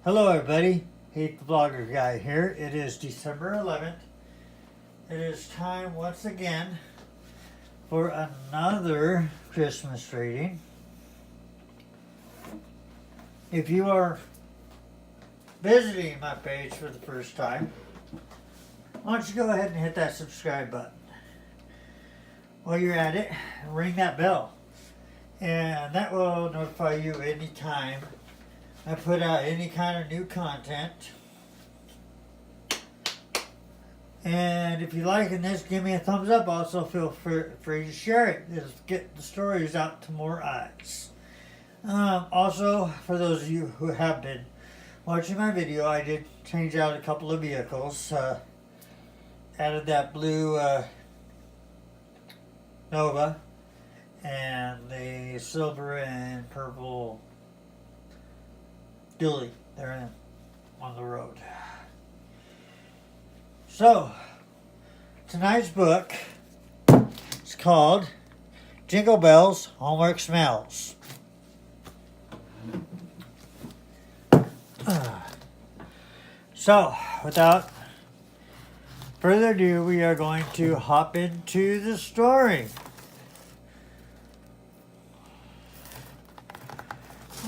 Hello everybody, Hate the Vlogger Guy here. It is December 11th. It is time once again for another Christmas reading. If you are visiting my page for the first time, why don't you go ahead and hit that subscribe button. While you're at it, ring that bell. And that will notify you anytime I put out any kind of new content. And if you're liking this, give me a thumbs up. Also, feel free to share it. Just get the stories out to more eyes. Also, for those of you who have been watching my video, I did change out a couple of vehicles. Added that blue Nova and the silver and purple dually. They're on the road. So, tonight's book is called Jingle Bells, Hallmark Smells. So, without further ado, we are going to hop into the story.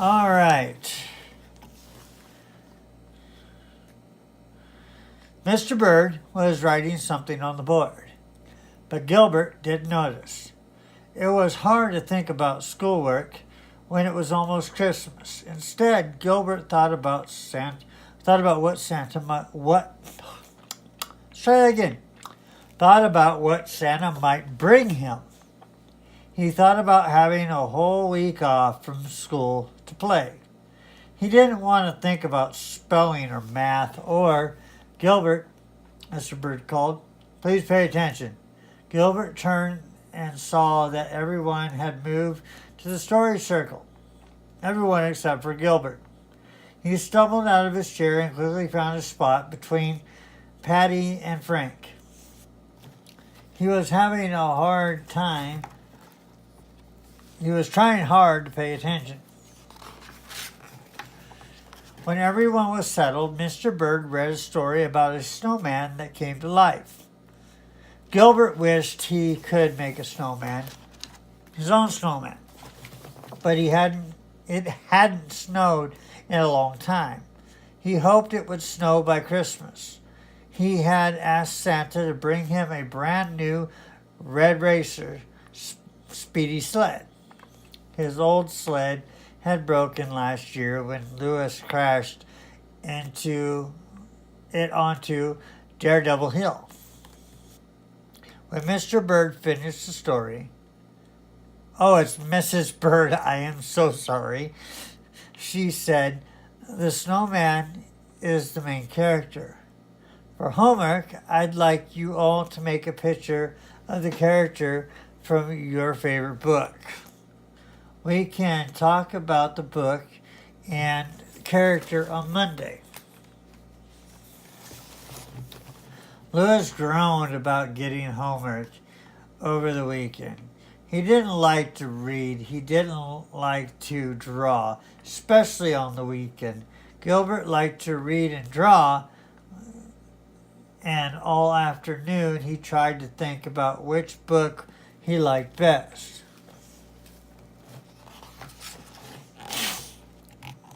All right. Mr. Bird was writing something on the board, but Gilbert didn't notice. It was hard to think about schoolwork when it was almost Christmas. Instead, Gilbert thought about what Santa might bring him. He thought about having a whole week off from school to play. He didn't want to think about spelling or math or Gilbert, Mr. Bird called. Please pay attention. Gilbert turned and saw that everyone had moved to the story circle. Everyone except for Gilbert. He stumbled out of his chair and quickly found a spot between Patty and Frank. He was having a hard time. He was trying hard to pay attention. When everyone was settled, Mr. Bird read a story about a snowman that came to life. Gilbert wished he could make a snowman, his own snowman, but it hadn't snowed in a long time. He hoped it would snow by Christmas. He had asked Santa to bring him a brand new red racer speedy sled. His old sled had broken last year when Lewis crashed onto Daredevil Hill. When Mr. Bird finished the story, "Oh, it's Mrs. Bird, I am so sorry," she said, "the snowman is the main character. For homework, I'd like you all to make a picture of the character from your favorite book. We can talk about the book and character on Monday." Lewis groaned about getting homework over the weekend. He didn't like to read. He didn't like to draw, especially on the weekend. Gilbert liked to read and draw, and all afternoon he tried to think about which book he liked best.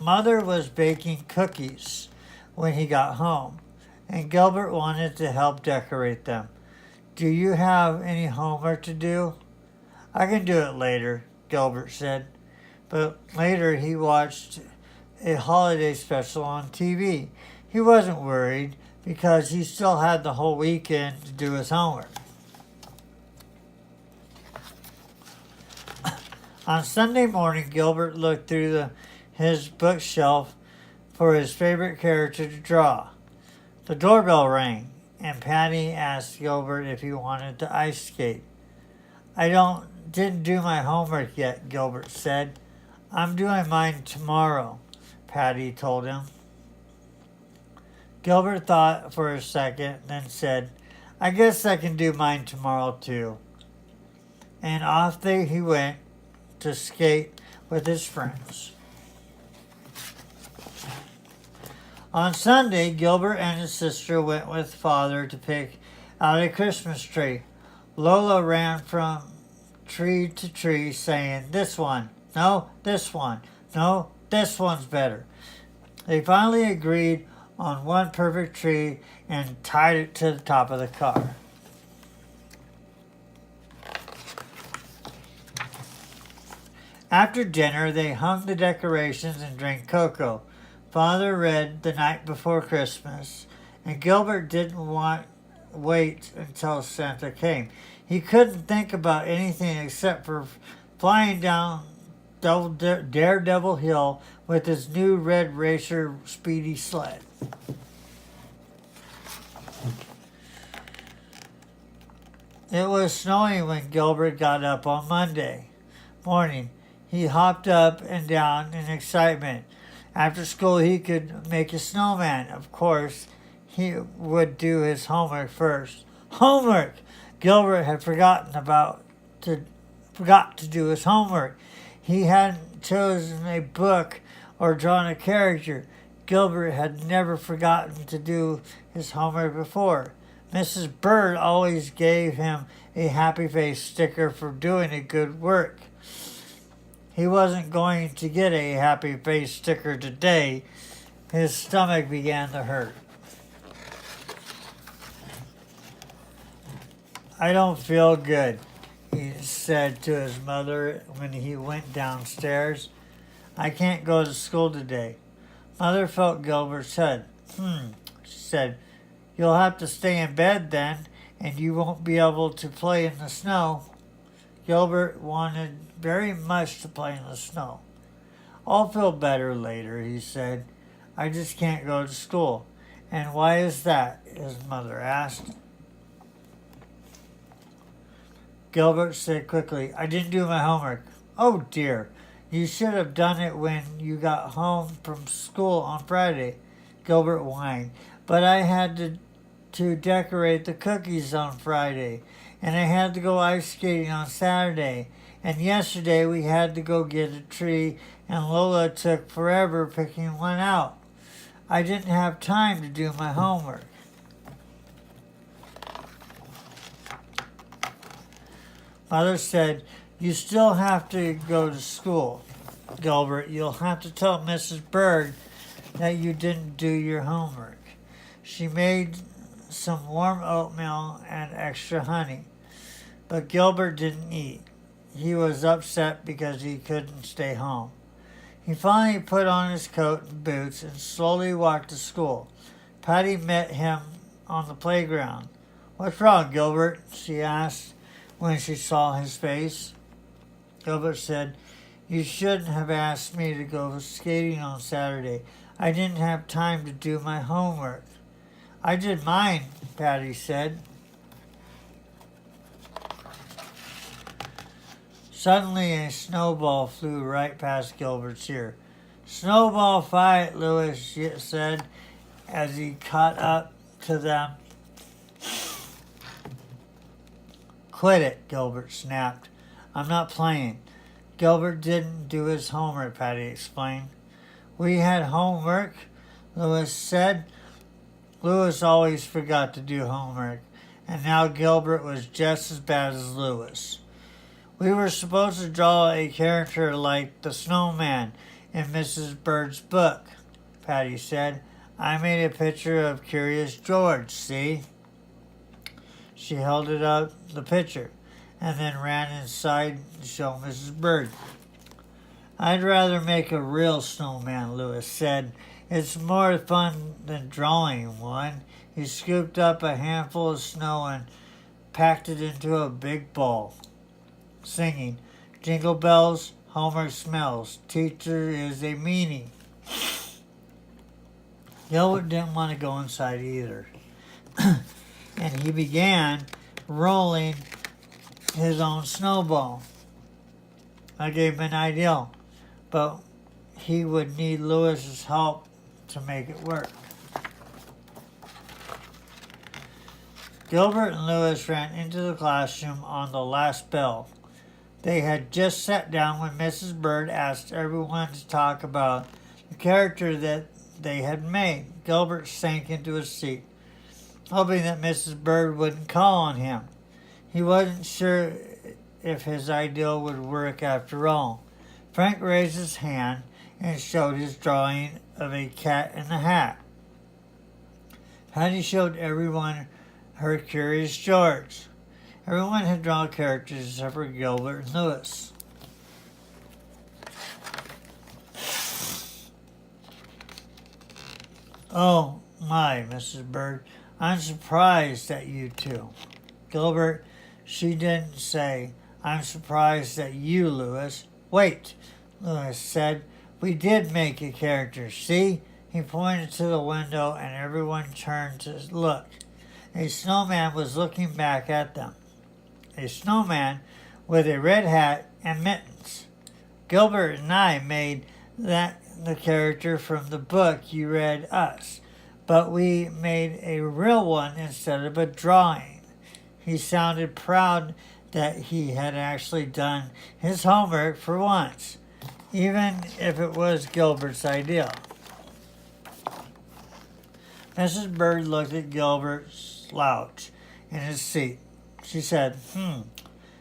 Mother was baking cookies when he got home, and Gilbert wanted to help decorate them. "Do you have any homework to do?" "I can do it later," Gilbert said. But later he watched a holiday special on TV. He wasn't worried because he still had the whole weekend to do his homework. On Sunday morning, Gilbert looked through his bookshelf for his favorite character to draw. The doorbell rang, and Patty asked Gilbert if he wanted to ice skate. "I didn't do my homework yet," Gilbert said. "I'm doing mine tomorrow," Patty told him. Gilbert thought for a second, then said, "I guess I can do mine tomorrow too." And off he went to skate with his friends. On Sunday, Gilbert and his sister went with Father to pick out a Christmas tree. Lola ran from tree to tree saying, "This one, no, this one, no, this one's better." They finally agreed on one perfect tree and tied it to the top of the car. After dinner, they hung the decorations and drank cocoa. Father read The Night Before Christmas, and Gilbert didn't wait until Santa came. He couldn't think about anything except for flying down Daredevil Hill with his new red racer speedy sled. It was snowing when Gilbert got up on Monday morning. He hopped up and down in excitement. After school, he could make a snowman. Of course, he would do his homework first. Homework! Gilbert had forgot to do his homework. He hadn't chosen a book or drawn a character. Gilbert had never forgotten to do his homework before. Mrs. Bird always gave him a happy face sticker for doing a good work. He wasn't going to get a happy face sticker today. His stomach began to hurt. "I don't feel good," he said to his mother when he went downstairs. "I can't go to school today." Mother felt Gilbert's head. She said, "You'll have to stay in bed then, and you won't be able to play in the snow." Gilbert wanted very much to play in the snow. "I'll feel better later," he said. "I just can't go to school." "And why is that?" his mother asked. Gilbert said quickly, "I didn't do my homework." "Oh dear, you should have done it when you got home from school on Friday," Gilbert whined. "But I had to decorate the cookies on Friday, and I had to go ice skating on Saturday, and yesterday we had to go get a tree, and Lola took forever picking one out. I didn't have time to do my homework." Mother said, "You still have to go to school, Gilbert. You'll have to tell Mrs. Bird that you didn't do your homework." She made some warm oatmeal and extra honey, but Gilbert didn't eat. He was upset because he couldn't stay home. He finally put on his coat and boots and slowly walked to school. Patty met him on the playground. "What's wrong, Gilbert?" she asked when she saw his face. Gilbert said, "You shouldn't have asked me to go skating on Saturday. I didn't have time to do my homework." "I did mine," Patty said. Suddenly a snowball flew right past Gilbert's ear. "Snowball fight," Lewis said as he caught up to them. "Quit it," Gilbert snapped. "I'm not playing." Gilbert didn't do his homework, Patty explained. "We had homework," Lewis said. Lewis always forgot to do homework, and now Gilbert was just as bad as Lewis. "We were supposed to draw a character like the snowman in Mrs. Bird's book," Patty said. "I made a picture of Curious George, see?" She held it up, the picture, and then ran inside to show Mrs. Bird. "I'd rather make a real snowman," Lewis said. "It's more fun than drawing one." He scooped up a handful of snow and packed it into a big ball, singing, "Jingle bells, Homer smells, teacher is a meanie." Gilbert didn't want to go inside either, and he began rolling his own snowball. I gave him an idea, but he would need Lewis's help to make it work. Gilbert and Lewis ran into the classroom on the last bell. They had just sat down when Mrs. Bird asked everyone to talk about the character that they had made. Gilbert sank into his seat, hoping that Mrs. Bird wouldn't call on him. He wasn't sure if his ideal would work after all. Frank raised his hand and showed his drawing of a cat in a hat. Patty showed everyone her Curious George. Everyone had drawn characters except for Gilbert and Louis. Oh my, Mrs. Bird, I'm surprised at you two. Gilbert, she didn't say, I'm surprised at you, Louis. Wait, Louis said, we did make a character, see? He pointed to the window and everyone turned to look. A snowman was looking back at them. A snowman with a red hat and mittens. Gilbert and I made the character from the book you read us, but we made a real one instead of a drawing. He sounded proud that he had actually done his homework for once, even if it was Gilbert's idea. Mrs. Bird looked at Gilbert slouch in his seat. She said,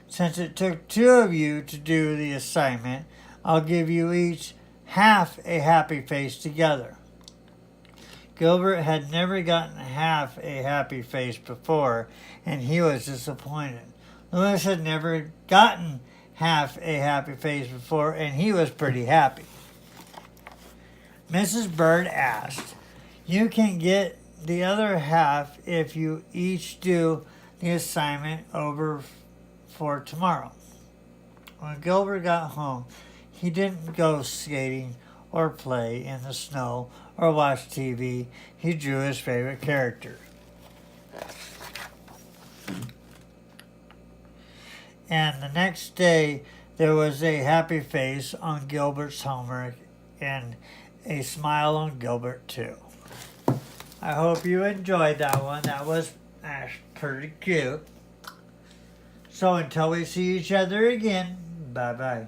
since it took two of you to do the assignment, I'll give you each half a happy face together. Gilbert had never gotten half a happy face before, and he was disappointed. Louis had never gotten half a happy face before, and he was pretty happy. Mrs. Bird asked, you can get the other half if you each do the assignment over for tomorrow. When Gilbert got home, he didn't go skating or play in the snow or watch TV. He drew his favorite character. And the next day, there was a happy face on Gilbert's homework and a smile on Gilbert, too. I hope you enjoyed that one. That was pretty cute. So until we see each other again, bye-bye.